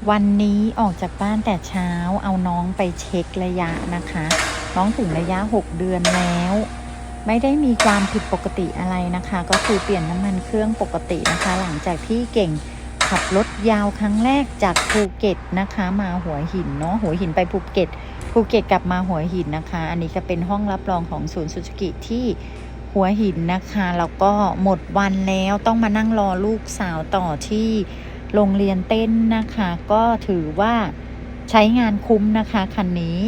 วันนี้ออกจากบ้านแต่เช้าเอาน้องไปเช็คระยะนะคะ น้องถึงระยะ6เดือนแล้วไม่ได้มีความผิดปกติอะไรนะคะก็คือเปลี่ยนน้ำมันเครื่องปกตินะคะหลังจากที่เก่งขับรถยาวครั้งแรกจากภูเก็ตนะคะมาหัวหินเนาะหัวหินไปภูเก็ตกลับมาหัวหินนะคะอันนี้ก็เป็นห้องรับรองของศูนย์ซูซูกิที่หัวหินนะคะแล้วก็หมดวันแล้วต้องมานั่งรอลูกสาวต่อที่โรงเรียนเต้นนะคะก็ถือว่าใช้งานคุ้มนะคะคันนี้